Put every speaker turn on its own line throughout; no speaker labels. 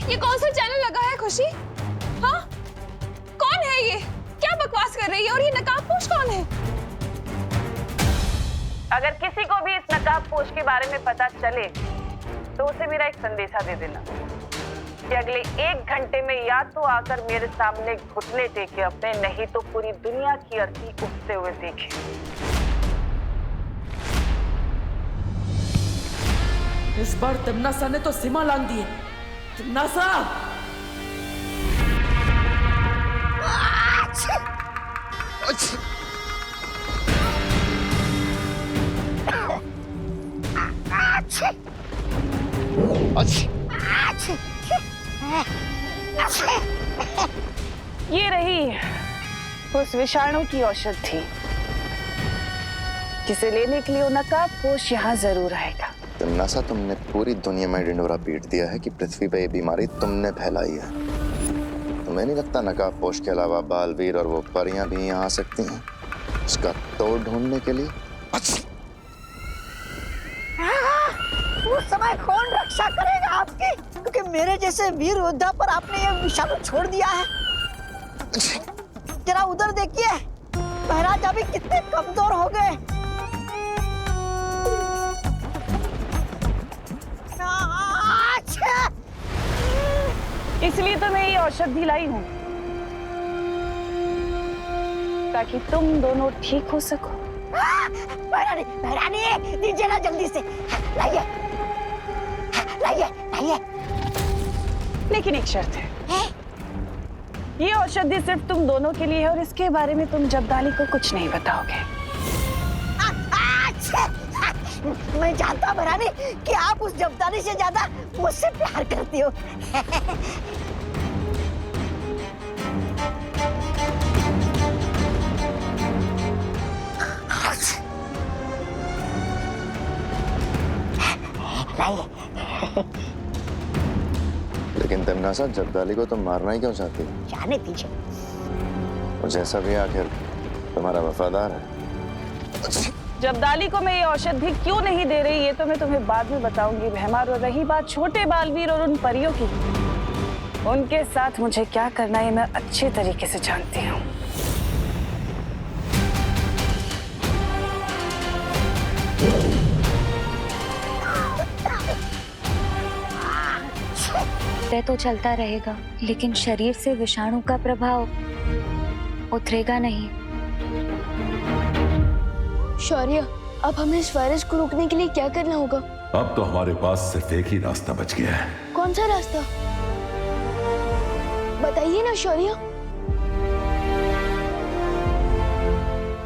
ये कौन सा चैनल लगा है खुशी? हाँ, कौन है ये? क्या बकवास कर रही है? और ये नकाबपोश कौन है?
अगर किसी को भी इस नकाबपोश के बारे में पता चले तो उसे मेरा एक संदेशा दे देना कि अगले 1 घंटे में या तो आकर मेरे सामने घुटने टेके अपने, नहीं तो पूरी दुनिया की अर्थी उठते हुए देखे।
इस बार तिम्नासा ने तो सीमा लांघ दी है। तिम्नासा!
ये रही उस विषाणु की औषधि जिसे लेने के लिए वो नकाबपोश यहाँ जरूर आएगा।
तिम्नासा, तुमने पूरी दुनिया में ढिंढोरा पीट दिया है कि पृथ्वी पे ये बीमारी तुमने फैलाई है। तुम्हें नहीं लगता नकाबपोश के अलावा बालवीर और वो परियां भी यहाँ आ सकती हैं उसका तोड़ ढूंढने के लिए?
उस समय कौन रक्षा करेगा आपकी? क्योंकि मेरे जैसे वीर योद्धा पर आपने ये विषाणु छोड़ दिया है। जरा उधर देखिए, महाराज अभी कितने कमजोर हो गए।
इसलिए तो मैं ये औषधि लाई हूँ ताकि तुम दोनों ठीक हो सको।
महारानी दीजिए ना जल्दी से, लाइए लाइए लाइए।
लेकिन एक शर्त है, ये औषधि सिर्फ तुम दोनों के लिए है और इसके बारे में तुम जब्दाली को कुछ नहीं बताओगे।
मैं जानता हूँ महारानी कि आप उस जब्दाली से ज्यादा मुझसे प्यार करती हो।
लेकिन तिम्नासा, जब्दाली को तुम मारना ही क्यों चाहती हो?
जाने दीजिए,
और जैसा भी आखिर तुम्हारा वफादार है।
जब्दाली को मैं ये औषधि क्यों नहीं दे रही ये तो मैं तुम्हें बाद में बताऊंगी भैमार। और रही बात छोटे बालवीर और उन परियों की, उनके साथ मुझे क्या करना है मैं अच्छे तरीके से जानती हूँ।
तो चलता रहेगा लेकिन शरीर से विषाणु का प्रभाव उतरेगा नहीं।
शौर्य, अब हमें इस वायरस को रोकने के लिए क्या करना होगा?
अब तो हमारे पास सिर्फ एक ही रास्ता बच गया है।
कौन सा रास्ता? बताइए ना शौर्य।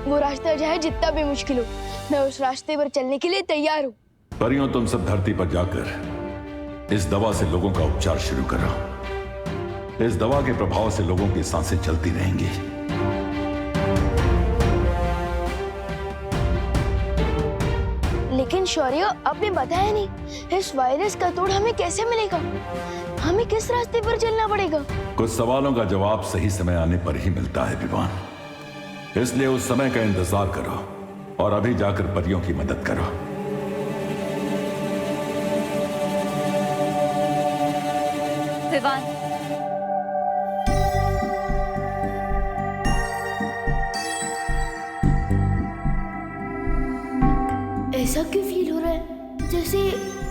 वो रास्ता चाहे जितना भी मुश्किल हो, मैं उस रास्ते पर चलने के लिए तैयार हूँ।
परियों, तुम सब धरती पर जाकर इस दवा से लोगों का उपचार शुरू करो। इस दवा के प्रभाव से लोगों की सांसें चलती रहेंगी।
लेकिन शौर्य, आपने बताया नहीं, इस वायरस का तोड़ हमें कैसे मिलेगा? हमें किस रास्ते पर चलना पड़ेगा?
कुछ सवालों का जवाब सही समय आने पर ही मिलता है विवान। इसलिए उस समय का इंतजार करो और अभी जाकर परियों की मदद करो।
विवान,
ऐसा क्यों फील हो रहा है जैसे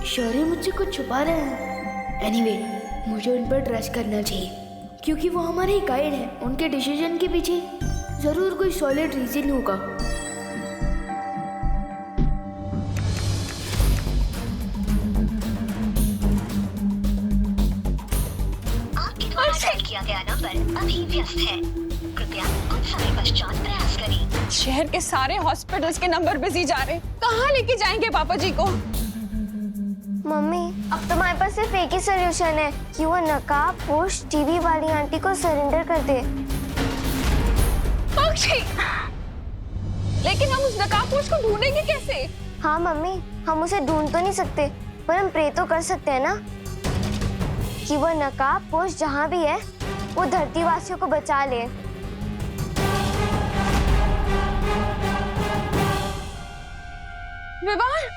शौर्य मुझसे कुछ छुपा रहे हैं? एनीवे, मुझे उन पर ट्रस्ट करना चाहिए क्योंकि वो हमारे गाइड हैं। उनके डिसीजन के पीछे जरूर कोई सॉलिड रीजन होगा।
आपके द्वारा डायल किया गया नंबर अभी व्यस्त है, कृपया कुछ समय पश्चात प्रयास करें।
शहर के सारे हॉस्पिटल्स के नंबर बिजी जा रहे, कहाँ लेके जाएंगे पापा जी को?
मम्मी, अब तुम्हारे पास सिर्फ एक ही सोल्यूशन है कि वो नकाबपोश टीवी वाली आंटी को सरेंडर कर दे।
लेकिन हम उस नकाबपोश को ढूंढेंगे कैसे?
हाँ मम्मी, हम उसे ढूंढ तो नहीं सकते पर हम प्रे तो कर सकते हैं ना कि वो नकाबपोश जहाँ भी है वो धरती वासियों को बचा ले।
विवान,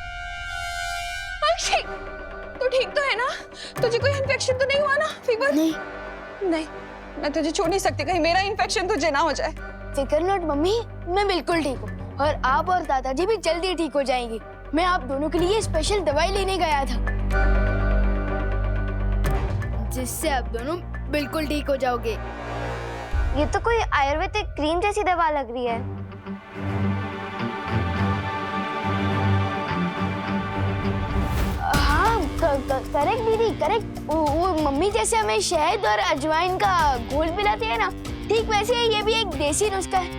तू ठीक तो है ना? तुझे कोई इन्फेक्शन तो नहीं हुआ ना? फीवर?
नहीं
नहीं, मैं तुझे छोड़ नहीं सकती, कहीं मेरा इन्फेक्शन तुझे ना हो जाए।
फिकर नॉट मम्मी, मैं बिल्कुल ठीक हूँ और आप और दादाजी भी जल्दी ठीक हो जाएंगे। मैं आप दोनों के लिए स्पेशल दवाई लेने गया था जिससे आप दोनों बिल्कुल ठीक हो जाओगे।
ये तो कोई आयुर्वेदिक क्रीम जैसी दवा लग रही है।
हाँ करेक्ट दीदी, करेक्ट। वो मम्मी जैसे हमें शहद और अजवाइन का घोल पिलाती है ना, ठीक वैसे ही ये भी एक देसी नुस्खा है।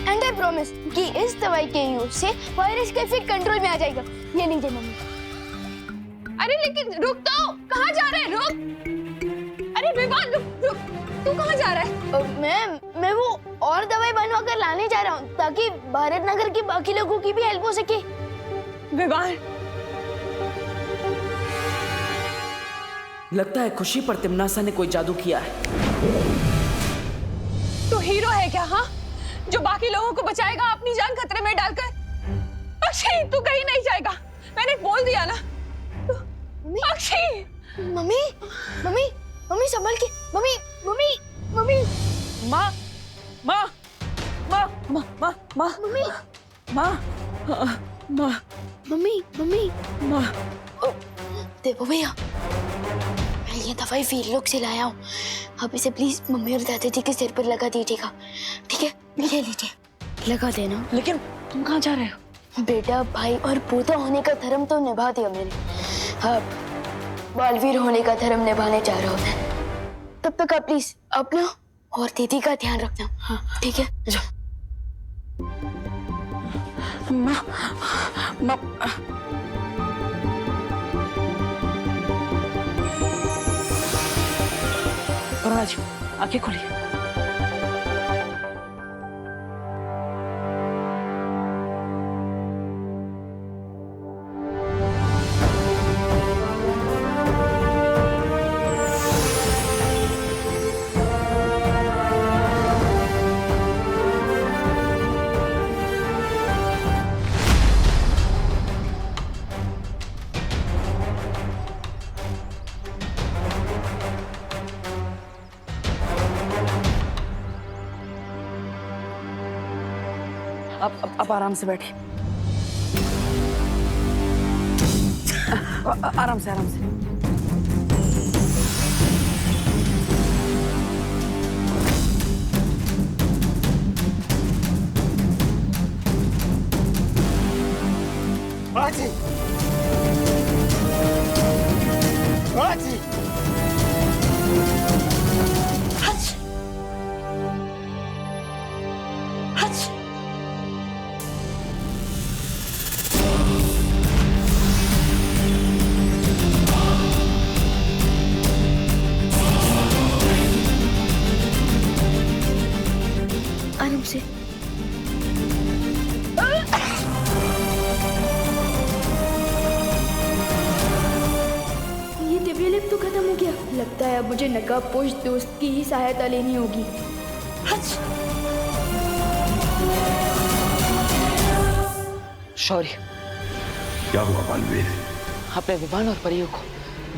एंड आई प्रॉमिस कि इस दवाई के यूज से वायरस का इफेक्ट कंट्रोल में आ जाएगा। ये लीजिए मम्मी।
अरे लेकिन रुक तो, कहाँ जा रहे हैं? रुक! अरे विवान, रुक! तू कहाँ जा रहा है?
मैं वो और दवाई बनवा कर लाने जा रहा हूँ ताकि भारत नगर के बाकी लोगों की भी हेल्प हो सके।
विवान,
लगता है खुशी पर तिमनासा ने कोई जादू किया है।
तू हीरो है क्या? हाँ, जो बाकी लोगों को बचाएगा अपनी जान खतरे में डालकर। अक्षय, तू कहीं नहीं जाएगा, मैंने बोल दिया ना। अक्षय!
मम्मी मम्मी मम्मी संभल के। मम्मी मम्मी मम्मी
माँ माँ माँ माँ माँ माँ
मम्मी
माँ माँ
मम्मी मम्मी
माँ।
देखो भैया, मैं ये दवाई वीरलोक से लाया हूँ। आप इसे प्लीज मम्मी और दादाजी के सिर पर लगा दीजिएगा, ठीक है? ले लीजिए, लगा देना।
लेकिन तुम कहाँ जा रहे हो?
बेटा, भाई और पोता होने का धर्म तो निभा दिया मैंने, अब बालवीर होने का धर्म निभाने जा रहा हूँ मैं। तब तक आप प्लीज अपना और दीदी का ध्यान रखना। हाँ ठीक है?
माँ माँ करुणा जी, आंखें खोलिए। अब आराम से बैठे। आराम से आराम से।
बाजी बाजी
हच हच।
आराम से। ये दिव्य लिप तो खत्म हो गया। लगता है अब मुझे नकाबपोश दोस्त की ही सहायता लेनी होगी।
शौर्य,
क्या हुआ बालवीर?
अपने विवान और परियों को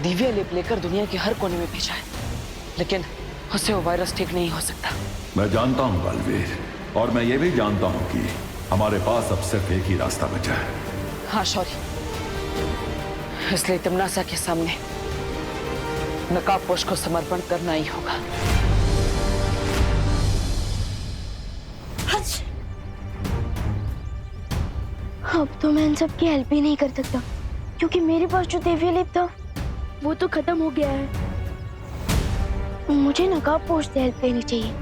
दिव्य लेप लेकर दुनिया के हर कोने में भेजा है, लेकिन उससे वो वायरस ठीक नहीं हो सकता।
मैं जानता हूँ बालवीर, और मैं ये भी जानता हूँ कि हमारे पास अब सिर्फ एक ही रास्ता बचा है।
हाँ शौर्य, इसलिए तिमनासा के सामने नकाबपोश को समर्पण करना ही होगा।
अब तो मैं इन सब की हेल्प ही नहीं कर सकता, क्योंकि मेरे पास जो दिव्य लेप था वो तो खत्म हो गया है। मुझे नकाबपोश से हेल्प लेनी चाहिए,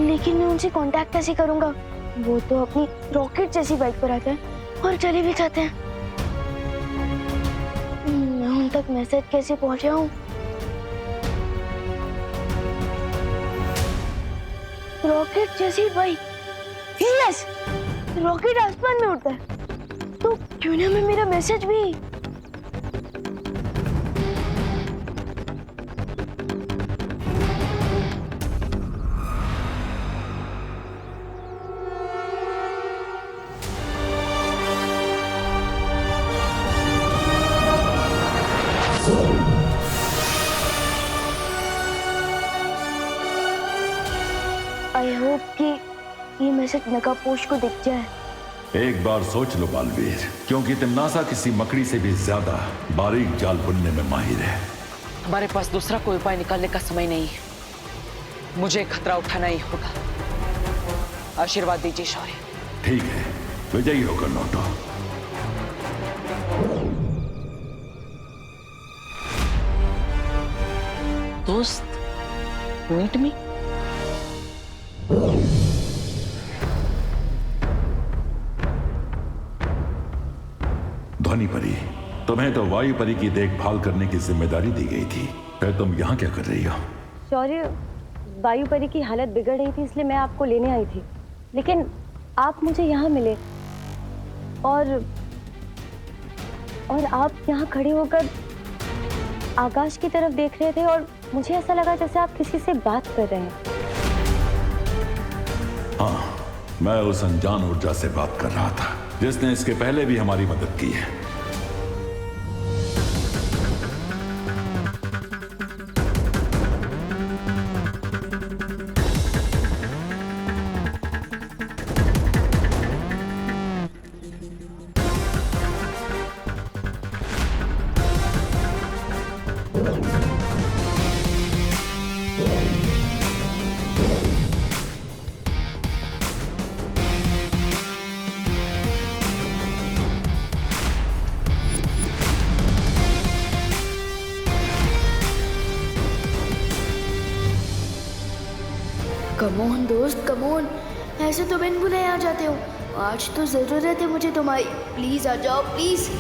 लेकिन मैं उनसे कांटेक्ट कैसे करूंगा? वो तो अपनी रॉकेट जैसी बाइक पर आते हैं और चले भी जाते हैं। मैं उन तक मैसेज कैसे पहुंचाऊं? रॉकेट जैसी बाइक, यस, रॉकेट आसमान में उड़ता है, तो क्यों ना मैं मेरा मैसेज भी।
आई होप कि ये मैसेज नकाबपोश को दिख जाए।
एक बार सोच लो बालवीर, क्योंकि तिम्नासा किसी मकड़ी से भी ज्यादा बारीक जाल बुनने में माहिर है।
हमारे पास दूसरा कोई उपाय निकालने का समय नहीं है। मुझे खतरा उठाना ही होगा। आशीर्वाद दीजिए शौर्य।
ठीक है, विजयी होकर लौटो।
दोस्त, मीट मी।
ध्वनि परी, तुम्हें तो वायु परी की देखभाल करने की जिम्मेदारी दी गई थी। फिर तुम यहाँ क्या कर रही हो?
शौर्य, वायु परी की हालत बिगड़ रही थी, इसलिए मैं आपको लेने आई थी। लेकिन आप मुझे यहाँ मिले और आप यहाँ खड़े होकर आकाश की तरफ देख रहे थे और मुझे ऐसा लगा जैसे आप किसी से बात कर रहे हैं।
हाँ, मैं उस अनजान ऊर्जा से बात कर रहा था जिसने इसके पहले भी हमारी मदद की है।
कमोन दोस्त, कमोन, ऐसे तो बिन बुलाए आ जाते हो। आज तो जरूरत है मुझे तुम्हारी। प्लीज आ जाओ, प्लीज।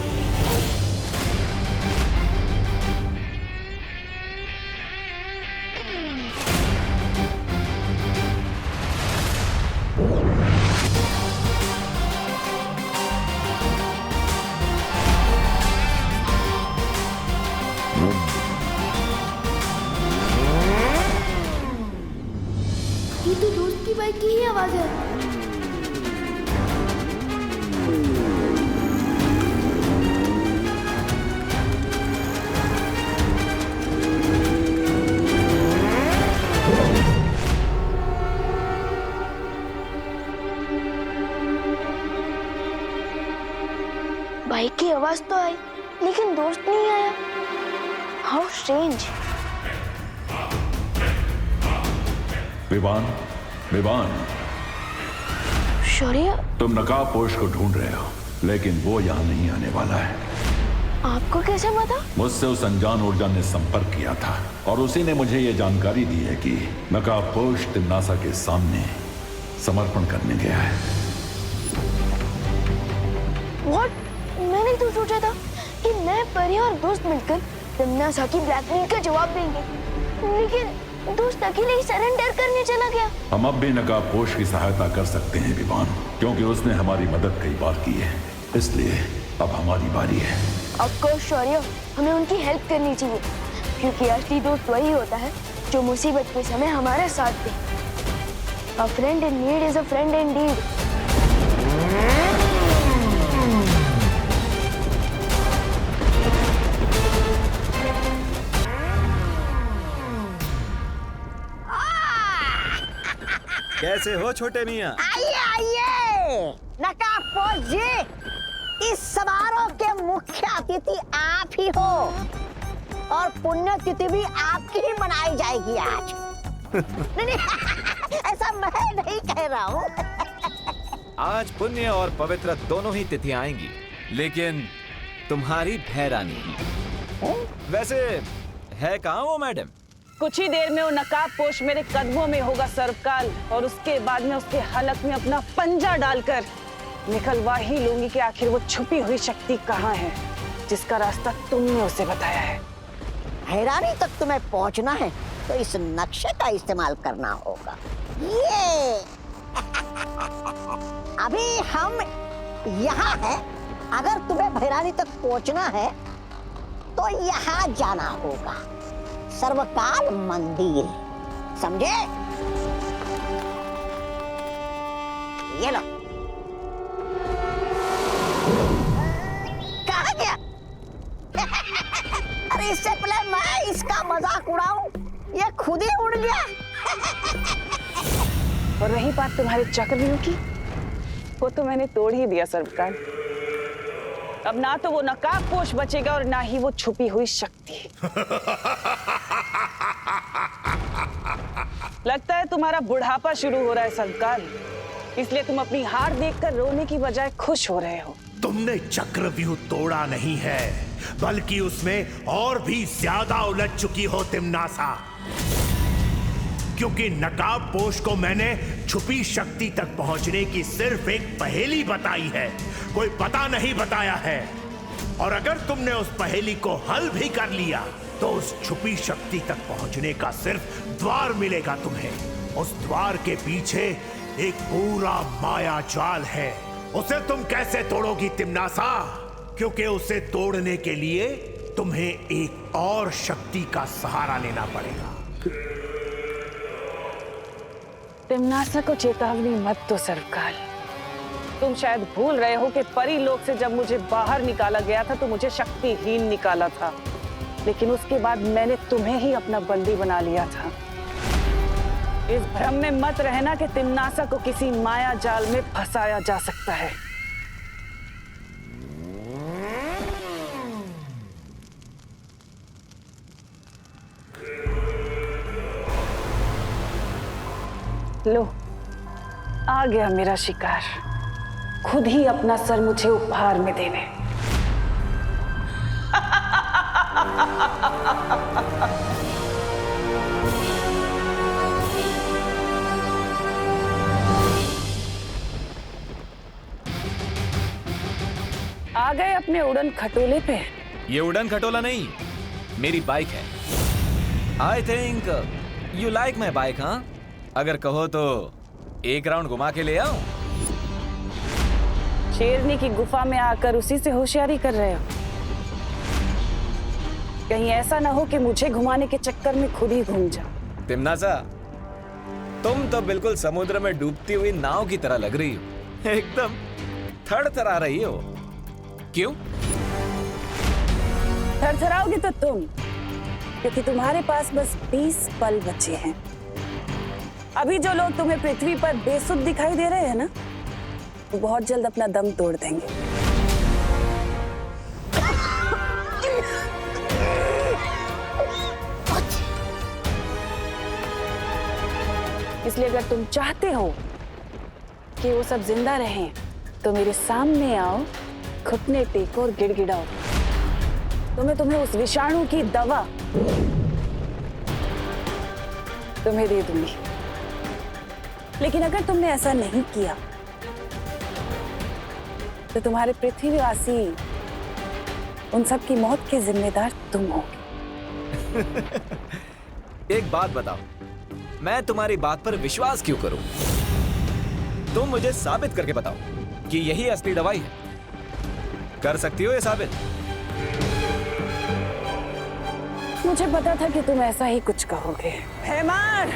ये तो दोस्त की बाइक की ही आवाज है।
बाइक की आवाज तो आई, लेकिन दोस्त नहीं आया। How strange.
विवान, विवान,
शौर्य,
तुम नकाबपोश को ढूंढ रहे हो, लेकिन वो यहाँ नहीं आने वाला है।
आपको कैसे पता?
मुझसे उस अनजान ऊर्जा ने संपर्क किया था और उसी ने मुझे ये जानकारी दी है कि नकाबपोश तिम्नासा के सामने समर्पण करने गया है।
What? मैंने तो सोचा था कि मैं, परी और दोस्त मिलकर तिम्नासा की ब्लैकमेल का जवाब देंगे, लेकिन दोस्त अकेले ही सरेंडर करने चला गया।
हम अब भी नकाबपोश की सहायता कर सकते हैं विवान, क्योंकि उसने हमारी मदद कई बार की है। इसलिए अब हमारी बारी है।
ऑफ कोर्स शौर्य, हमें उनकी हेल्प करनी चाहिए, क्योंकि असली दोस्त वही होता है जो मुसीबत के समय हमारे साथ दे। A friend in need is a friend indeed.
कैसे हो छोटे मियाँ?
आइए आइए नकाबपोश जी, इस समारोह के मुख्य अतिथि आप ही हो और पुण्यतिथि भी आपकी ही मनाई जाएगी आज। नहीं, ऐसा मैं नहीं कह रहा हूँ।
आज पुण्य और पवित्र दोनों ही तिथियां आएंगी, लेकिन तुम्हारी भैरानी वैसे है कहाँ वो मैडम?
कुछ ही देर में वो नकाबपोश मेरे कदमों में होगा सर्वकाल, और उसके बाद में उसके हलक में अपना पंजा डालकर निकलवा ही लूंगी कि आखिर वो छुपी हुई शक्ति कहाँ है जिसका रास्ता तुमने उसे बताया है।
हैरानी तक तुम्हें पहुंचना है तो इस नक्शे का इस्तेमाल करना होगा। ये अभी हम यहाँ हैं। अगर तुम्हें भैरानी तक पहुंचना है तो यहाँ जाना होगा, सर्वकाल मंदिर, समझे? ये लो। कहाँ गया? अरे इस इसका मजाक उड़ाऊं, ये खुद ही उड़ गया।
और रही बात तुम्हारे चक्रव्यूह की, वो तो मैंने तोड़ ही दिया सर्वकाल। अब ना तो वो नकाबपोश बचेगा और ना ही वो छुपी हुई शक्ति। लगता है तुम्हारा बुढ़ापा शुरू हो रहा है सर्वकाल, इसलिए तुम अपनी हार देखकर रोने की बजाय खुश हो रहे हो।
तुमने चक्रव्यूह तोड़ा नहीं है, बल्कि उसमें और भी ज्यादा उलझ चुकी हो तिम्नासा, क्योंकि नकाबपोश को मैंने छुपी शक्ति तक पहुंचने की सिर्फ एक पहेली बताई है, कोई पता नहीं बताया है। और अगर तुमने उस पहेली को हल भी कर लिया तो उस छुपी शक्ति तक पहुंचने का सिर्फ द्वार मिलेगा तुम्हें। उस द्वार के पीछे एक पूरा माया जाल है, उसे तुम कैसे तोड़ोगी तिम्नासा? क्योंकि उसे तोड़ने के लिए तुम्हें एक और शक्ति का सहारा लेना पड़ेगा।
तिम्नासा को चेतावनी मत दो सर्वकाल। तुम शायद भूल रहे हो कि परी लोक से जब मुझे बाहर निकाला गया था तो मुझे शक्तिहीन निकाला था, लेकिन उसके बाद मैंने तुम्हें ही अपना बंदी बना लिया था। इस भ्रम में मत रहना कि तिम्नासा को किसी माया जाल में फंसाया जा सकता है। लो, आ गया मेरा शिकार, खुद ही अपना सर मुझे उपहार में देने। आ गए अपने उड़न खटोले पे।
ये उड़न खटोला नहीं, मेरी बाइक है। I think you like my bike, हाँ? अगर कहो तो एक राउंड घुमा के ले आओ।
शेरनी की गुफा में आकर उसी से होशियारी कर रहे हो? कहीं ऐसा ना हो कि मुझे घुमाने के चक्कर में खुद ही घूम जाओ।
तिम्नासा, तुम तो बिल्कुल समुद्र में डूबती हुई नाव की तरह लग रही हो, एकदम थरथरा रही हो। क्यों?
थरथराओगे तो तुम, क्योंकि तुम्हारे पास बस 20 पल बचे हैं। अभी जो लोग तुम्हें पृथ्वी पर बेसुध दिखाई दे रहे हैं ना, वो बहुत जल्द अपना दम तोड़ देंगे। इसलिए अगर तुम चाहते हो कि वो सब जिंदा रहें, तो मेरे सामने आओ, घुटने टेको और गिड़गिड़ाओ, तो मैं तुम्हें उस विषाणु की दवा तुम्हें दे दूंगी। लेकिन अगर तुमने ऐसा नहीं किया तो तुम्हारे पृथ्वीवासी उन सब की मौत के जिम्मेदार तुम होगे।
एक बात बताओ, मैं तुम्हारी बात पर विश्वास क्यों करूं? तुम मुझे साबित करके बताओ कि यही असली दवाई है। कर सकती हो ये साबित?
मुझे पता था कि तुम ऐसा ही कुछ कहोगे। हैमार!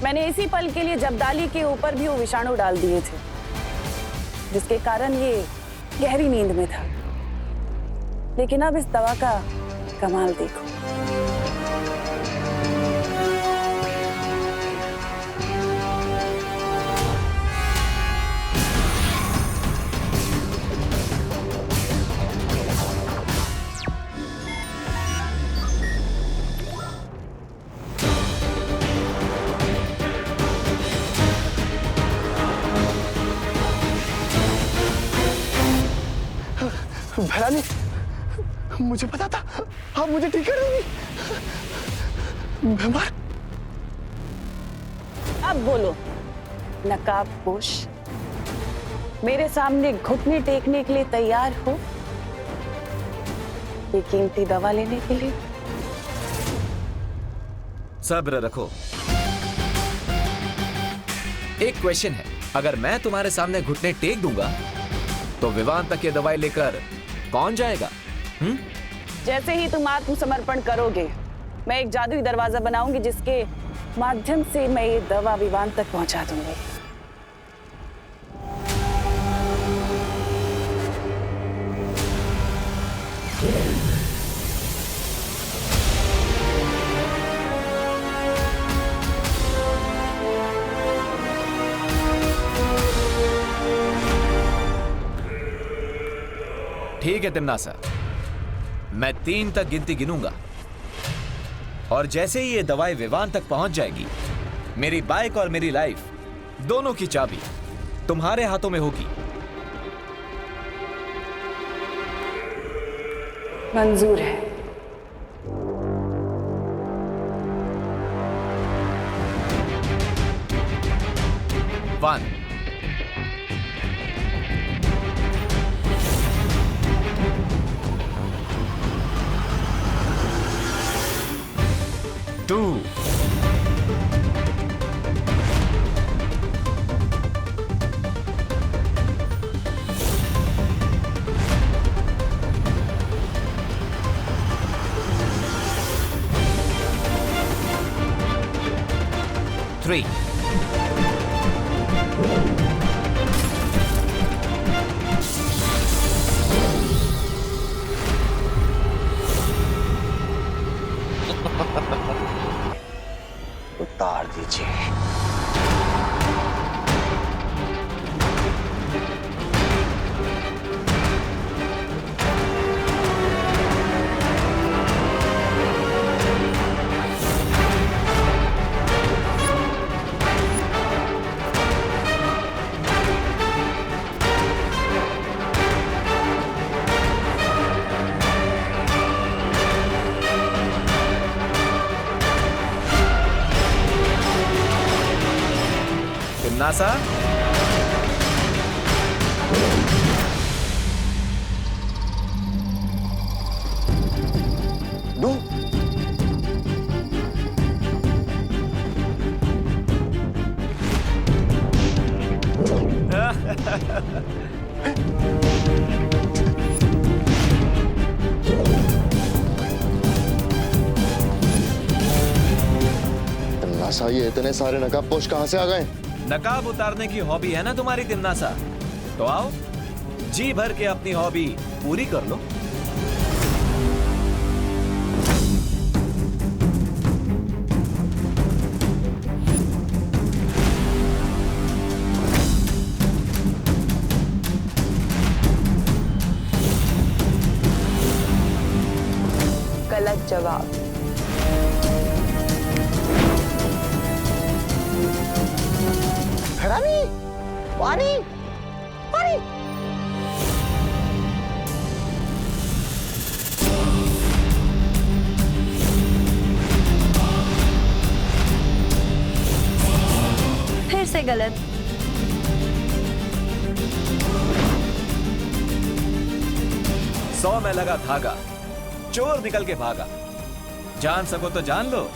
मैंने इसी पल के लिए जब्दाली के ऊपर भी वो विषाणु डाल दिए थे, जिसके कारण ये गहरी नींद में था। लेकिन अब इस दवा का कमाल देखो।
भैरानी, मुझे पता था आप मुझे ठीक कर देंगी।
अब बोलो नकाबपोश, मेरे सामने घुटने टेकने के लिए तैयार हो? ये कीमती दवा लेने के लिए?
सब्र रखो। एक क्वेश्चन है, अगर मैं तुम्हारे सामने घुटने टेक दूंगा तो विवान तक ये दवाई लेकर कौन जाएगा?
जैसे ही तुम आत्मसमर्पण करोगे, मैं एक जादुई दरवाजा बनाऊंगी जिसके माध्यम से मैं ये दवा विवान तक पहुंचा दूंगी।
ठीक है तिम्नासा, मैं 3 तक गिनती गिनूंगा और जैसे ही ये दवाई विवान तक पहुंच जाएगी, मेरी बाइक और मेरी लाइफ दोनों की चाबी तुम्हारे हाथों में होगी।
मंजूर है।
वन, 2, 3,
उतार दीजिए।
तिम्नासा,
दो।
तिम्नासा, ये इतने सारे नकाबपोश कहां से आ गए?
नकाब उतारने की हॉबी है ना तुम्हारी तिम्नासा, तो आओ जी भर के अपनी हॉबी पूरी कर लो।
गलत जवाब।
हरामी, पानी, पानी।
फिर से गलत।
सौ में लगा धागा, चोर निकल के भागा। जान सको तो जान लो,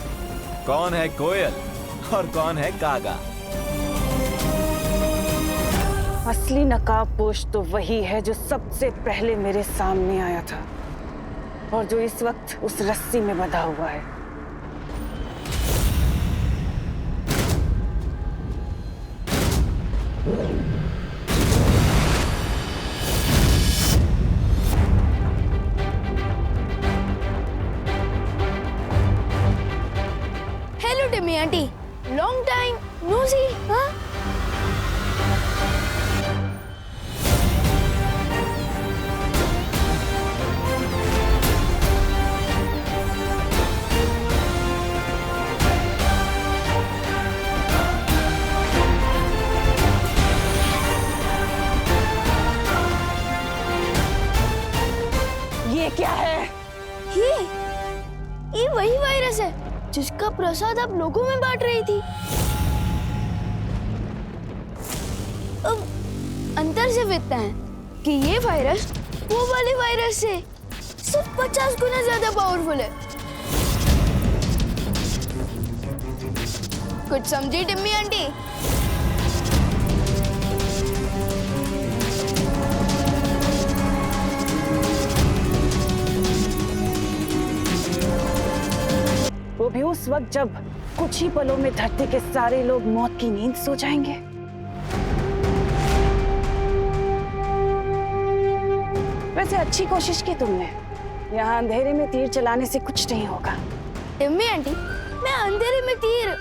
कौन है कोयल और कौन है कागा।
असली नकाबपोश तो वही है जो सबसे पहले मेरे सामने आया था और जो इस वक्त उस रस्सी में बंधा हुआ है।
Hello Timmy aunty, long time no see. हाँ,
ये क्या है?
ये वही वायरस है जिसका प्रसाद आप लोगों में बांट रही थी। अब अंतर सिर्फ इतना है कि ये वायरस वो वाले वायरस से सिर्फ 50 गुना ज्यादा पावरफुल है। कुछ समझी टिम्मी आंटी?
वो भी उस वक्त जब कुछ ही पलों में धरती के सारे लोग मौत की नींद सो जाएंगे। वैसे अच्छी कोशिश की तुमने। यहाँ अंधेरे में तीर चलाने से कुछ नहीं होगा।
टिम्मी आंटी, मैं अंधेरे में तीर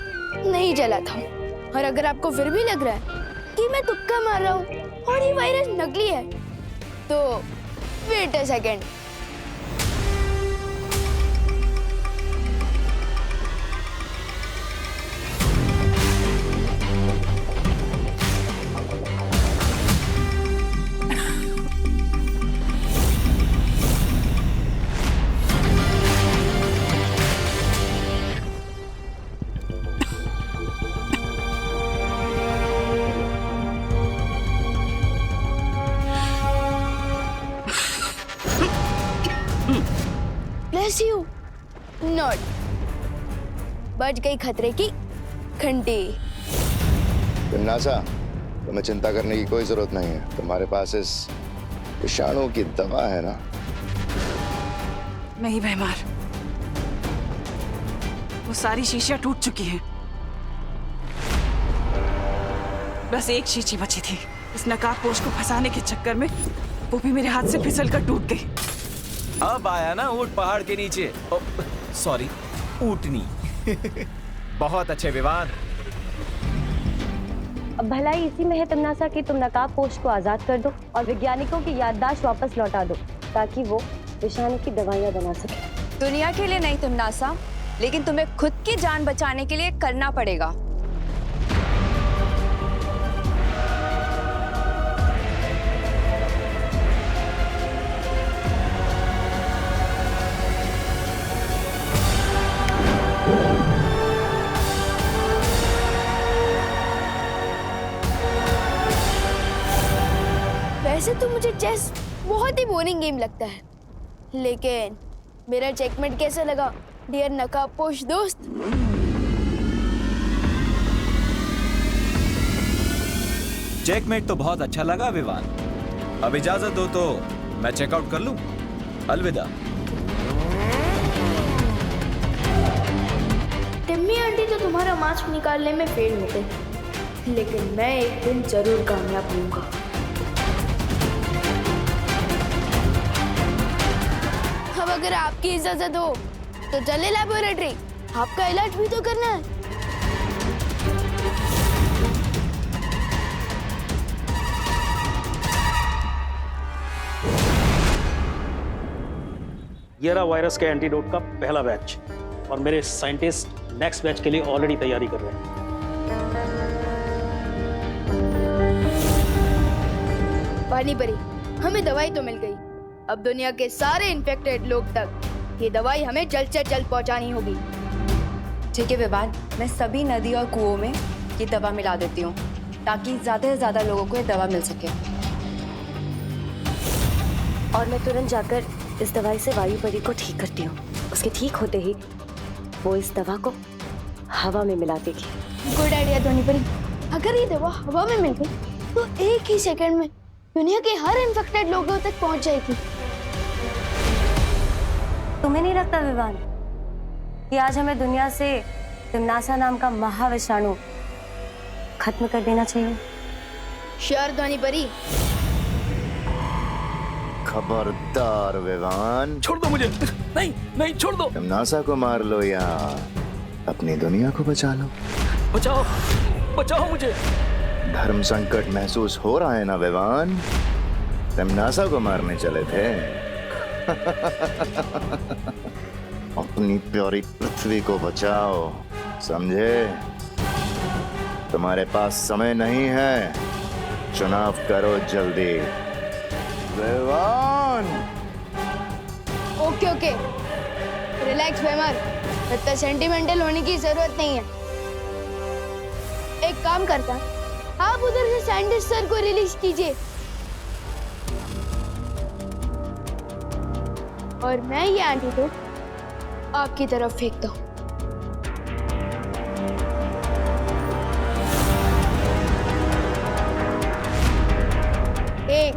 नहीं चलाता हूँ। और अगर आपको फिर भी लग रहा है कि मैं तुक्का मार रहा हूँ और ये वायरस नकली है, तो wait a second. Bless you. Not. बच गई खतरे की घंटी।
नासा, तुम्हें चिंता करने की कोई जरूरत नहीं है। तुम्हारे पास इस विषाणु की दवा है ना?
नहीं बेमार, वो सारी शीशियां टूट चुकी हैं। बस एक शीशी बची थी। इस नकाबपोश को फंसाने के चक्कर में वो भी मेरे हाथ से फिसल कर टूट गई।
अब आया ना ऊंट पहाड़ के नीचे। सॉरी, ऊंटनी। बहुत अच्छे विवान।
अब भलाई इसी में है तमनासा कि तुम नकाबपोश को आजाद कर दो और वैज्ञानिकों की याददाश्त वापस लौटा दो, ताकि वो विषाणु की दवाइयां बना सके।
दुनिया के लिए नहीं तमनासा, लेकिन तुम्हें खुद की जान बचाने के लिए करना पड़ेगा।
वैसे तो मुझे चेस बहुत ही बोरिंग गेम लगता है, लेकिन मेरा चेकमेट कैसा लगा डियर नकाबपोश दोस्त?
चेकमेट तो बहुत अच्छा लगा विवान। अब इजाजत दो तो मैं चेकआउट कर लूं। अलविदा।
टिम्मी आंटी तो तुम्हारा मास्क निकालने में फेल हो गई, लेकिन मैं एक दिन जरूर कामयाब होऊंगा। अब अगर आपकी इजाजत हो तो चले लैबोरेटरी, आपका इलाज भी तो करना है।
ये रहा वायरस के एंटीडोट का पहला बैच, और मेरे साइंटिस्ट नेक्स्ट बैच के लिए ऑलरेडी तैयारी कर रहे हैं।
पानी परी, हमें दवाई तो मिल गई। अब दुनिया के सारे इन्फेक्टेड लोग तक ये दवाई हमें जल्द से जल्द पहुंचानी होगी।
ठीक है विवान, मैं सभी नदी और कुओं में ये दवा मिला देती हूँ, ताकि ज्यादा से ज्यादा लोगों को ये दवा मिल सके।
और मैं तुरंत जाकर इस दवाई से वायु परी को ठीक करती हूँ। उसके ठीक होते ही वो इस दवा को हवा में मिला देगी।
गुड आइडिया धोनी परी। अगर ये दवा हवा में मिल गई तो एक ही सेकंड में दुनिया के हर इन्फेक्टेड लोगों तक पहुंच जाएगी।
तुम्हें नहीं लगता विवान कि आज हमें दुनिया से तिमनासा नाम का महाविषाणु खत्म कर देना चाहिए?
श्योर धोनी परी।
खबरदार विवान,
छोड़ दो मुझे। नहीं नहीं, छोड़ दो।
तिमनासा को मार लो या अपनी दुनिया को बचा लो।
बचाओ, बचाओ मुझे।
धर्म संकट महसूस हो रहा है ना विवान? तिमनासा को मारने चले थे। अपनी प्यारी पृथ्वी को बचाओ, समझे? तुम्हारे पास समय नहीं है, चुनाव करो जल्दी। विवान।
ओके ओके, रिलैक्स बेमर, इतना सेंटिमेंटल होने की जरूरत नहीं है। एक काम करता, आप उधर से साइंटिस्ट सर को रिलीज कीजिए और मैं ये एंटीडोट आपकी तरफ फेंकता हूँ। एक,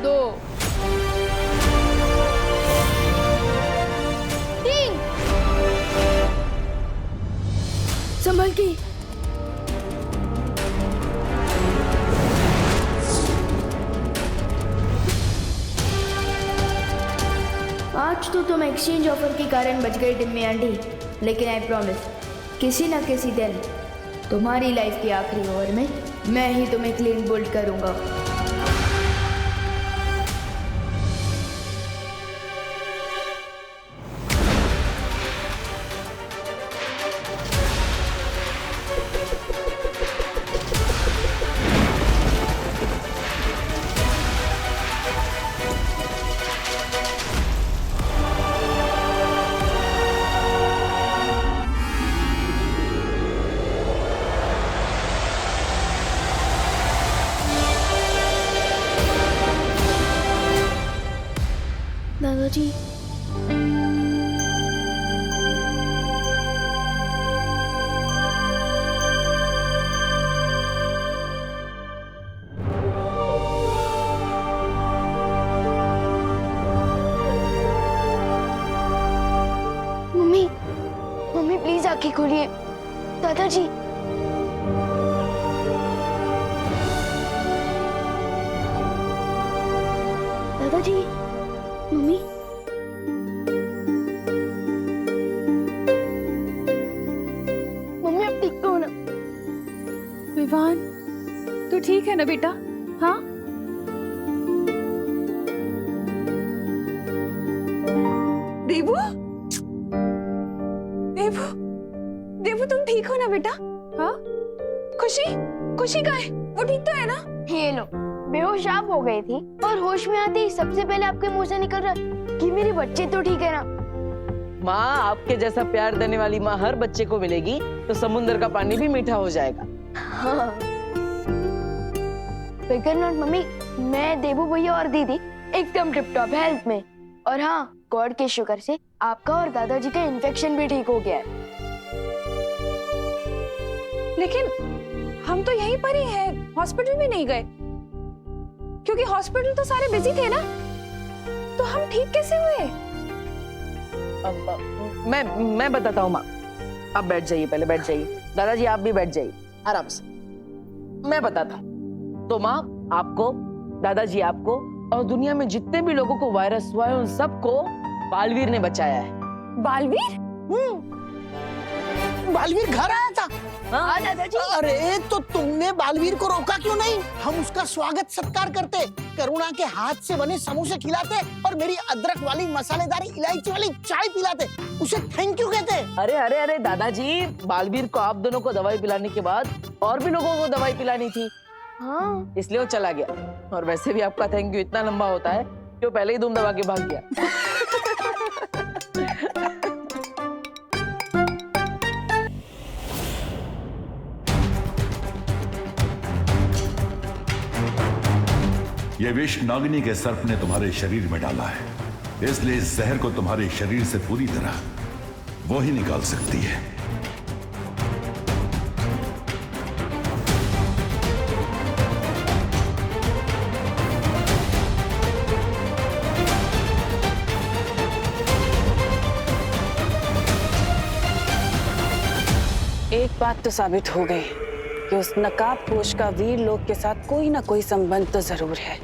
दो,
आज तो तुम एक्सचेंज ऑफर के कारण बच गए टिम्मी आंटी, लेकिन आई प्रॉमिस किसी ना किसी दिन तुम्हारी लाइफ की आखिरी ओवर में मैं ही तुम्हें क्लीन बोल्ड करूंगा। दादाजी,
मम्मी मम्मी प्लीज आंखें खोलिए। दादाजी, दादाजी, मम्मी, मम्मी आप ठीक तो हो ना?
विवान, तू ठीक है ना बेटा? हाँ? देवू, देवू, देवू तुम ठीक हो ना बेटा? हाँ? खुशी, खुशी कहाँ है? वो ठीक तो है ना?
ये लो, बेहोश आप हो गई थी और होश में आते ही सबसे पहले आपके मुंह से निकल रहा कि मेरे बच्चे तो ठीक है ना।
माँ, आपके जैसा प्यार देने वाली माँ हर बच्चे को मिलेगी तो समुद्र का पानी भी मीठा हो जाएगा।
हाँ। फिकर नॉट मम्मी, मैं, देवू भैया और दीदी एकदम टिप टॉप हेल्थ में। और हाँ, गॉड के शुक्र से आपका और दादाजी का इन्फेक्शन भी ठीक हो गया है।
लेकिन हम तो यहीं पर ही हैं, हॉस्पिटल भी नहीं गए, क्योंकि हॉस्पिटल तो सारे बिजी थे ना। तो हम ठीक कैसे हुए?
मैं बताता हूँ माँ। आप बैठ जाइए, पहले बैठ जाइए। दादाजी आप भी बैठ जाइए आराम से, मैं बताता हूँ। तो माँ, आपको, दादाजी आपको और दुनिया में जितने भी लोगों को वायरस हुआ है उन सबको बालवीर ने बचाया है।
बालवीर?
बालवीर घर आया था?
हाँ दादाजी।
अरे तो तुमने बालवीर को रोका क्यों नहीं? हम उसका स्वागत सत्कार करते, करुणा के हाथ से बने समोसे खिलाते और मेरी अदरक वाली मसालेदार इलायची वाली चाय पिलाते, उसे थैंक यू कहते।
अरे अरे अरे दादाजी, बालवीर को आप दोनों को दवाई पिलाने के बाद और भी लोगों को दवाई पिलानी थी।
हाँ।
इसलिए वो चला गया। और वैसे भी आपका थैंक यू इतना लंबा होता है कि वो पहले ही धूम दबा के भाग गया।
ये विष नागिनी के सर्प ने तुम्हारे शरीर में डाला है, इसलिए इस जहर को तुम्हारे शरीर से पूरी तरह वो ही निकाल सकती है।
एक बात तो साबित हो गई कि उस नकाबपोश का वीर लोक के साथ कोई ना कोई संबंध तो जरूर है,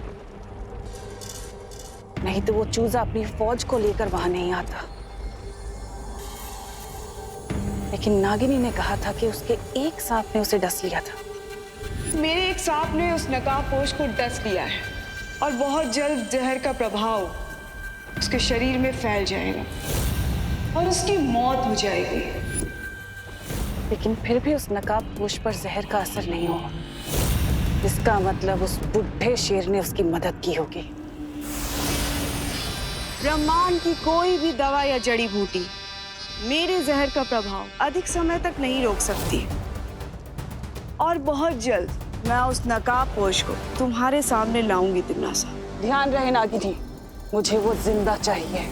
नहीं तो वो चूजा अपनी फौज को लेकर वहां नहीं आता। लेकिन नागिनी ने कहा था कि उसके एक सांप ने उसे डस लिया था।
मेरे एक सांप ने उस नकाबपोश को डस लिया है और बहुत जल्द जहर का प्रभाव उसके शरीर में फैल जाएगा और उसकी मौत हो जाएगी।
लेकिन फिर भी उस नकाबपोश पर जहर का असर नहीं हुआ। इसका मतलब उस बुढ़े शेर ने उसकी मदद की होगी। ब्रह्मांड की कोई भी दवा या जड़ी बूटी मेरे जहर का प्रभाव अधिक समय तक नहीं रोक सकती। और बहुत जल्द मैं उस नकाबपोश को तुम्हारे सामने लाऊंगी तिमनासा। ध्यान रहे नागिनी, मुझे वो जिंदा चाहिए।